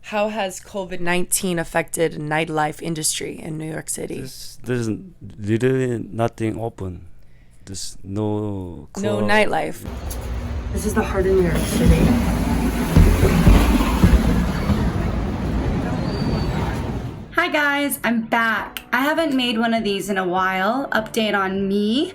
How has COVID-19 affected nightlife industry in New York City? There's literally nothing open. There's no club. No nightlife. This is the heart of New York City. Hi guys, I'm back. I haven't made one of these in a while. Update on me.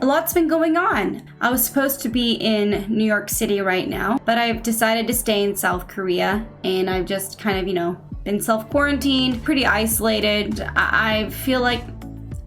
A lot's been going on. I was supposed to be in New York City right now, but I've decided to stay in South Korea, and I've just kind of, been self-quarantined, pretty isolated. I feel like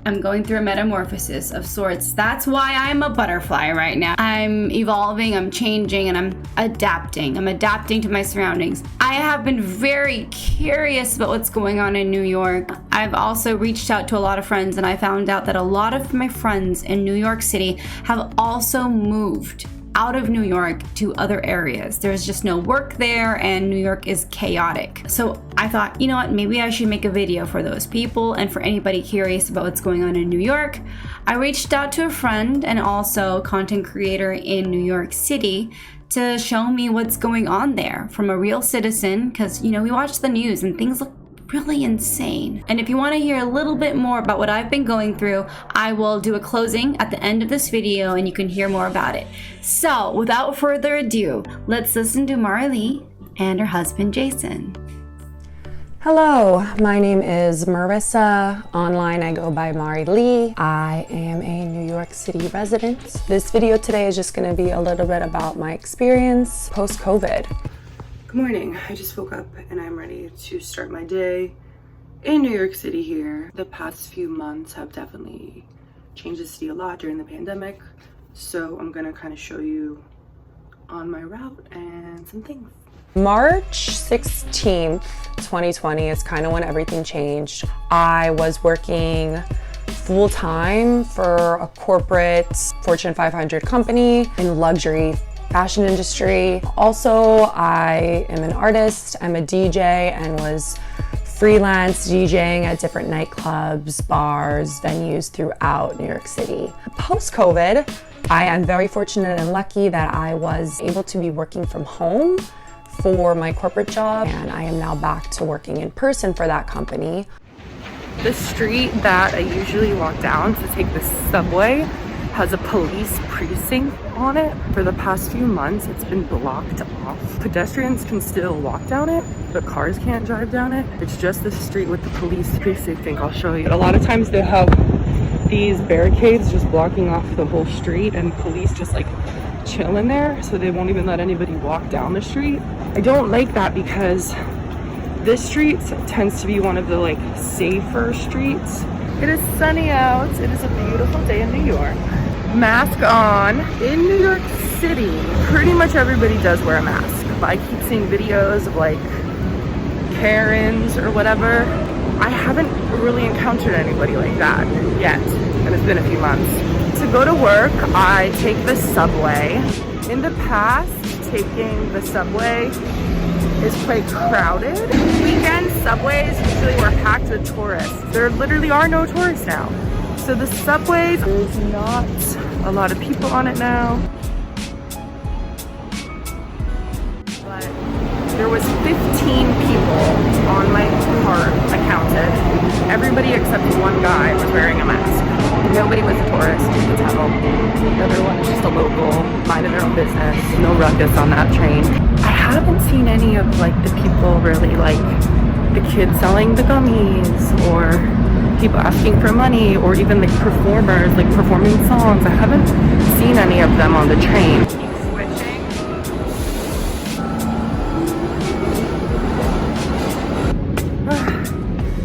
I'm going through a metamorphosis of sorts. That's why I'm a butterfly right now. I'm evolving, I'm changing, and I'm adapting. I'm adapting to my surroundings. I have been very curious about what's going on in New York. I've also reached out to a lot of friends, and I found out that a lot of my friends in New York City have also moved out of New York to other areas. There's just no work there, and New York is chaotic. So I thought, you know what, maybe I should make a video for those people and for anybody curious about what's going on in New York. I reached out to a friend and also content creator in New York City to show me what's going on there from a real citizen, because we watch the news and things look really insane. And if you want to hear a little bit more about what I've been going through, I will do a closing at the end of this video and you can hear more about it. So without further ado, let's listen to Marley and her husband Jason. Hello, my name is Marissa. Online I go by Mari Lee. I am a New York City resident. This video today is just going to be a little bit about my experience post-COVID. Good morning. I just woke up and I'm ready to start my day in New York City here. The past few months have definitely changed the city a lot during the pandemic. So I'm gonna kind of show you on my route and some things. March 16th, 2020 is kind of when everything changed. I was working full-time for a corporate Fortune 500 company in luxury fashion industry. Also, I am an artist, I'm a DJ, and was freelance DJing at different nightclubs, bars, venues throughout New York City. Post-COVID, I am very fortunate and lucky that I was able to be working from home for my corporate job, and I am now back to working in person for that company. The street that I usually walk down to take the subway has a police precinct on it. For the past few months, it's been blocked off. Pedestrians can still walk down it, but cars can't drive down it. It's just the street with the police precinct. I'll show you. A lot of times they have these barricades just blocking off the whole street, and police just like chill in there, so they won't even let anybody walk down the street. I don't like that because this street tends to be one of the safer streets. It is sunny out. It is a beautiful day in New York. Mask on. In New York City, pretty much everybody does wear a mask. I keep seeing videos of Karens or whatever. I haven't really encountered anybody like that yet, and it's been a few months. To go to work, I take the subway. In the past, taking the subway is quite crowded. Weekend subways usually were packed with tourists. There literally are no tourists now. So the subways, there's not a lot of people on it now. But there was 15 people on my cart, I counted. Everybody except one guy was wearing a mask. Nobody was a tourist, you can tell. Everyone is just a local, minding their own business. No ruckus on that train. I haven't seen any of the people really the kids selling the gummies or people asking for money or even performers performing songs. I haven't seen any of them on the train.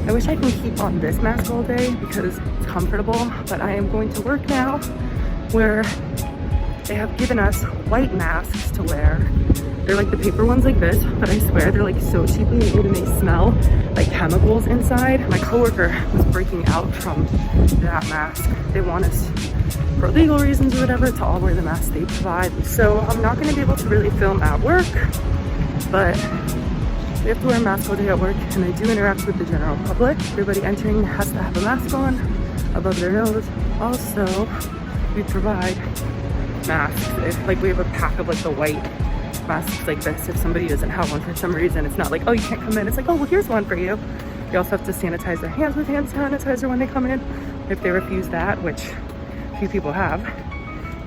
I wish I can keep on this mask all day because it's comfortable, but I am going to work now where they have given us white masks to wear. They're the paper ones like this, but I swear they're so cheaply made and they smell like chemicals inside. My coworker was breaking out from that mask. They want us, for legal reasons or whatever, to all wear the masks they provide. So I'm not going to be able to really film at work, but we have to wear a mask all day at work, and I do interact with the general public. Everybody entering has to have a mask on above their nose. Also, we provide masks. We have a pack of the white masks like this if somebody doesn't have one for some reason. It's not like, oh, you can't come in. It's like, oh, well, here's one for you. You also have to sanitize their hands with hand sanitizer when they come in. If they refuse that, which few people have,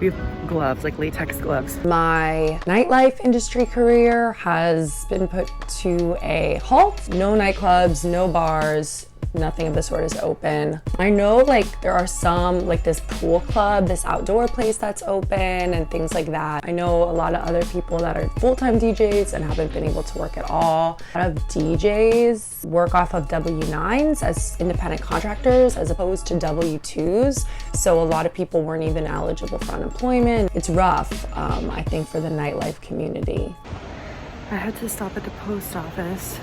we have gloves, like latex gloves. My nightlife industry career has been put to a halt. No nightclubs, no bars, nothing of the sort is open. I know like there are some, like this pool club, this outdoor place that's open and things like that. I know a lot of other people that are full-time DJs and haven't been able to work at all. A lot of DJs work off of W-9s as independent contractors as opposed to W-2s. So a lot of people weren't even eligible for unemployment. It's rough, I think, for the nightlife community. I had to stop at the post office,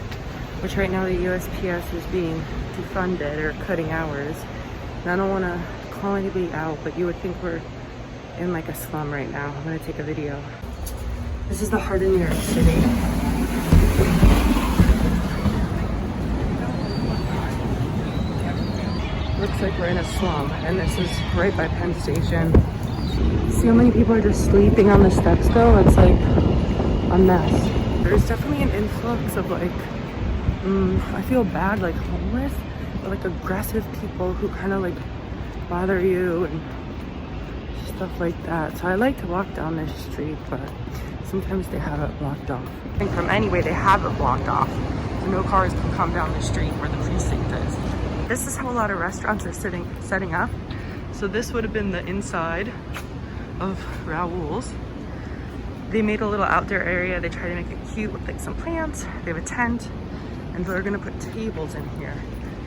which right now the USPS is being defunded or cutting hours. And I don't want to call anybody out, but you would think we're in like a slum right now. I'm going to take a video. This is the heart of New York City. Looks like we're in a slum, and this is right by Penn Station. See how many people are just sleeping on the steps though? It's like a mess. There's definitely an influx of like, I feel bad, like homeless, but like aggressive people who kind of like bother you and stuff like that. So I like to walk down this street, but sometimes they have it blocked off. I think from anyway, they have it blocked off. So no cars can come down the street where the precinct is. This is how a lot of restaurants are setting up. So this would have been the inside of Raoul's. They made a little outdoor area. They try to make it cute with like some plants. They have a tent. And they're gonna put tables in here.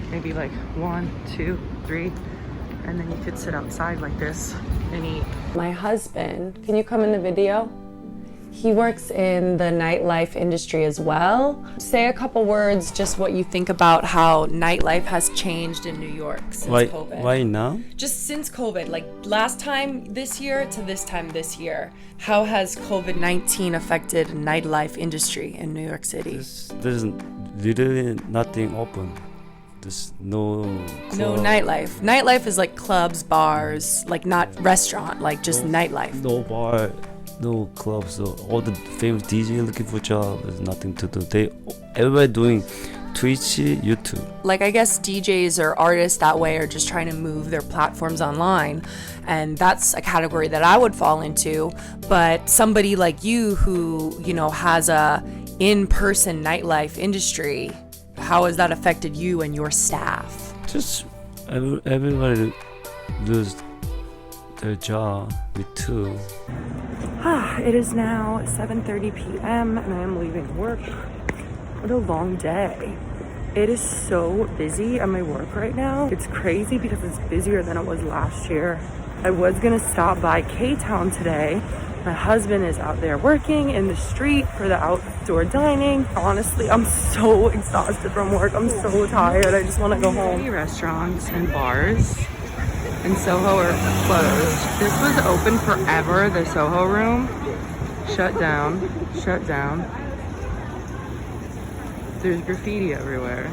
Maybe like 1, 2, 3. And then you could sit outside like this and eat. My husband, can you come in the video? He works in the nightlife industry as well. Say a couple words, just what you think about how nightlife has changed in New York since COVID. Why now? Just since COVID, like last time this year to this time this year. How has COVID-19 affected nightlife industry in New York City? There's literally nothing open. There's no club. No nightlife. Nightlife is like clubs, bars, like not restaurant, like just nightlife. No bar, no clubs. So all the famous DJ looking for job. There's nothing to do. Everybody doing Twitch, YouTube. Like I guess DJs or artists that way are just trying to move their platforms online, and that's a category that I would fall into. But somebody like you who, you know, has a in-person nightlife industry, how has that affected you and your staff? Just everybody lose their job. Me too. It is now 7:30 p.m. and I am leaving work. What a long day. It is so busy at my work right now. It's crazy because it's busier than it was last year. I was gonna stop by K-Town today. My husband is out there working in the street for the outdoor dining. Honestly, I'm so exhausted from work. I'm so tired. I just want to go home. Many restaurants and bars in SoHo are closed. This was open forever, the SoHo room. Shut down. Shut down. There's graffiti everywhere.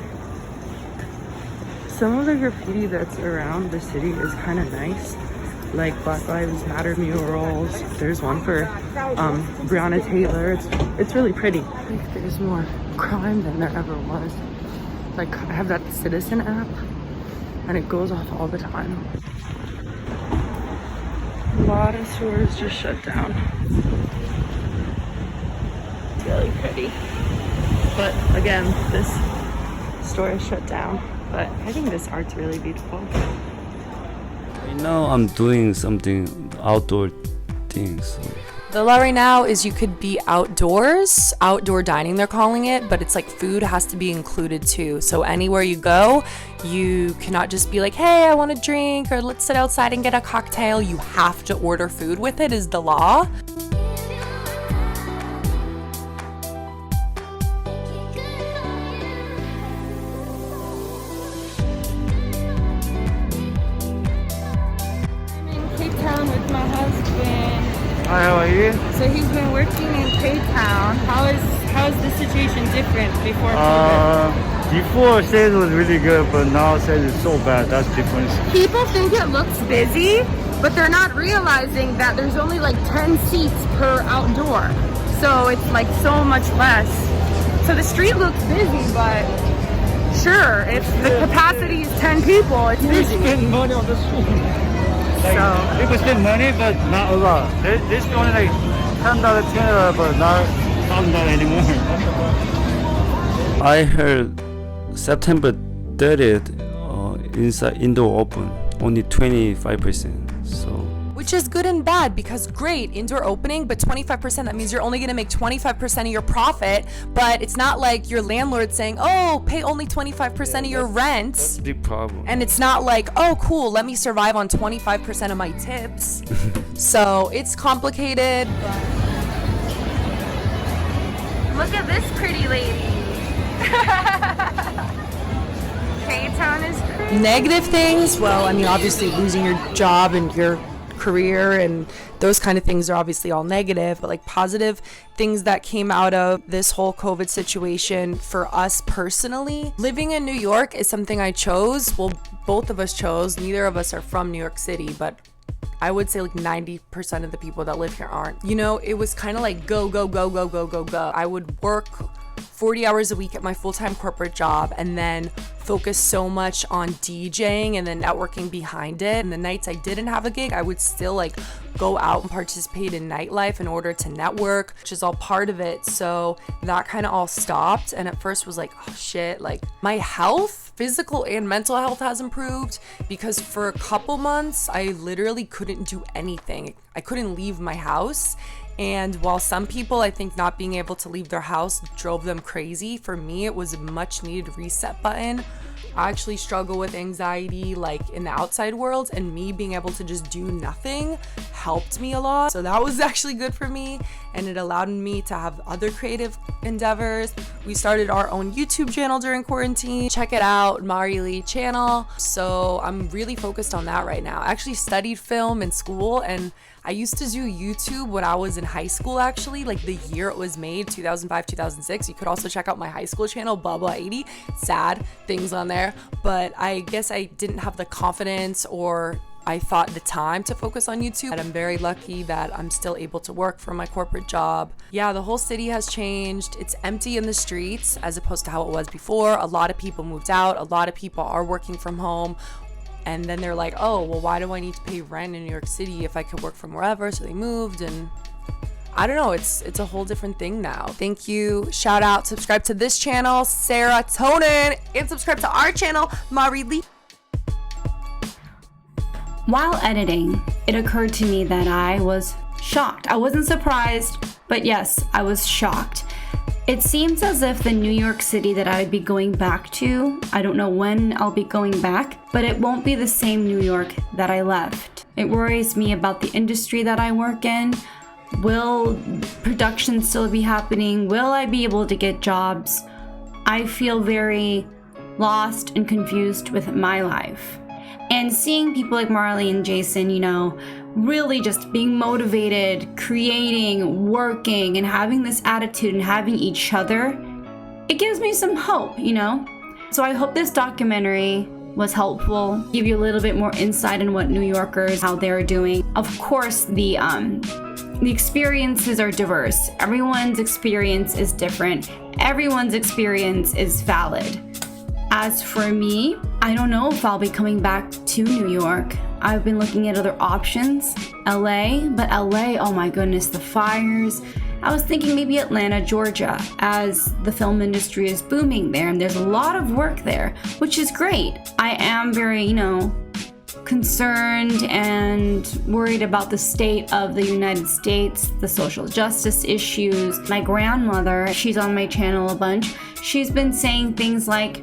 Some of the graffiti that's around the city is kind of nice. Like Black Lives Matter murals. There's one for Breonna Taylor. It's really pretty. I think there's more crime than there ever was. Like I have that Citizen app and it goes off all the time. A lot of stores just shut down. It's really pretty. But again, this store is shut down. But I think this art's really beautiful. Now I'm doing something outdoor things. The law right now is you could be outdoors, outdoor dining they're calling it, but it's like food has to be included too. So anywhere you go, you cannot just be like, hey, I want a drink, or let's sit outside and get a cocktail. You have to order food with it is the law. Hi, how are you? So he's been working in K-Town. How is the situation different before COVID? Before sales was really good, but now sales is so bad. That's different. People think it looks busy, but they're not realizing that there's only like 10 seats per outdoor. So it's like so much less. So the street looks busy, but sure, if the capacity is 10 people, it's You busy. spend money on the street. Like, So- people spend money, but not a lot. They spend only like $10, $20, but not $1,000 anymore. I heard September 30th, inside indoor open, only 25%. So Which is good and bad because great, indoor opening, but 25%, that means you're only gonna make 25% of your profit, but it's not like your landlord saying, oh, pay only 25% of your rent. that's a big problem. And it's not like, oh, cool, let me survive on 25% of my tips. So it's complicated. Look at this pretty lady. K-Town is pretty. Negative things, well, I mean, obviously losing your job and your career and those kind of things are obviously all negative, but like positive things that came out of this whole COVID situation for us personally. Living in New York is something I chose. Well, both of us chose. Neither of us are from New York City, but I would say like 90% of the people that live here aren't. You know, it was kind of like go, go, go, go, go, go, go. I would work 40 hours a week at my full-time corporate job and then focus so much on DJing and then networking behind it. And the nights I didn't have a gig, I would still like go out and participate in nightlife in order to network, which is all part of it. So that kind of all stopped. And at first was like, oh shit, like my health, physical and mental health has improved because for a couple months, I literally couldn't do anything. I couldn't leave my house. And while some people, I think not being able to leave their house drove them crazy, for me, it was a much needed reset button. I actually struggle with anxiety like in the outside world, and me being able to just do nothing helped me a lot. So that was actually good for me, and it allowed me to have other creative endeavors. We started our own YouTube channel during quarantine. Check it out, Mari Lee channel. So I'm really focused on that right now. I actually studied film in school, and I used to do YouTube when I was in high school, actually, like the year it was made, 2005, 2006. You could also check out my high school channel, Bubba80. Sad things on there, but I guess I didn't have the confidence or I thought the time to focus on YouTube. And I'm very lucky that I'm still able to work from my corporate job. Yeah, the whole city has changed. It's empty in the streets as opposed to how it was before. A lot of people moved out. A lot of people are working from home. And then they're like, oh, well, why do I need to pay rent in New York City if I could work from wherever? So they moved, and I don't know, it's a whole different thing now. Thank you. Shout out, subscribe to this channel, Serotonin, and subscribe to our channel, Mari Lee. While editing, it occurred to me that I was shocked. I wasn't surprised, but yes, I was shocked. It seems as if the New York City that I would be going back to, I don't know when I'll be going back, but it won't be the same New York that I left. It worries me about the industry that I work in. Will production still be happening? Will I be able to get jobs? I feel very lost and confused with my life. And seeing people like Marley and Jason, you know, really just being motivated, creating, working, and having this attitude and having each other, it gives me some hope, you know? So I hope this documentary was helpful, give you a little bit more insight on what New Yorkers, how they're doing. Of course, the experiences are diverse. Everyone's experience is different. Everyone's experience is valid. As for me, I don't know if I'll be coming back to New York. I've been looking at other options, LA, but LA, oh my goodness, the fires. I was thinking maybe Atlanta, Georgia, as the film industry is booming there and there's a lot of work there, which is great. I am very, you know, concerned and worried about the state of the United States, the social justice issues. My grandmother, she's on my channel a bunch, she's been saying things like,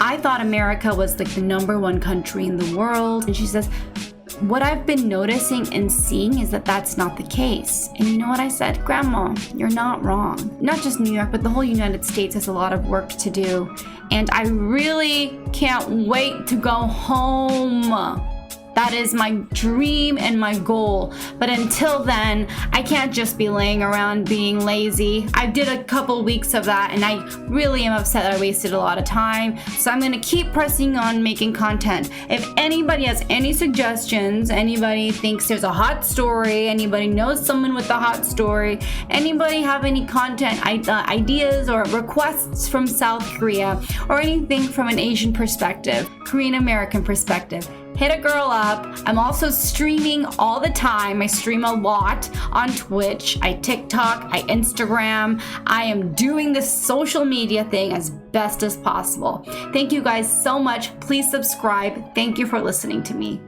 I thought America was like the #1 country in the world. And she says, what I've been noticing and seeing is that that's not the case. And you know what I said? Grandma, you're not wrong. Not just New York, but the whole United States has a lot of work to do. And I really can't wait to go home. That is my dream and my goal. But until then, I can't just be laying around being lazy. I did a couple weeks of that and I really am upset that I wasted a lot of time. So I'm gonna keep pressing on making content. If anybody has any suggestions, anybody thinks there's a hot story, anybody knows someone with a hot story, anybody have any content ideas or requests from South Korea or anything from an Asian perspective, Korean American perspective, hit a girl up. I'm also streaming all the time. I stream a lot on Twitch, I TikTok, I Instagram. I am doing this social media thing as best as possible. Thank you guys so much. Please subscribe. Thank you for listening to me.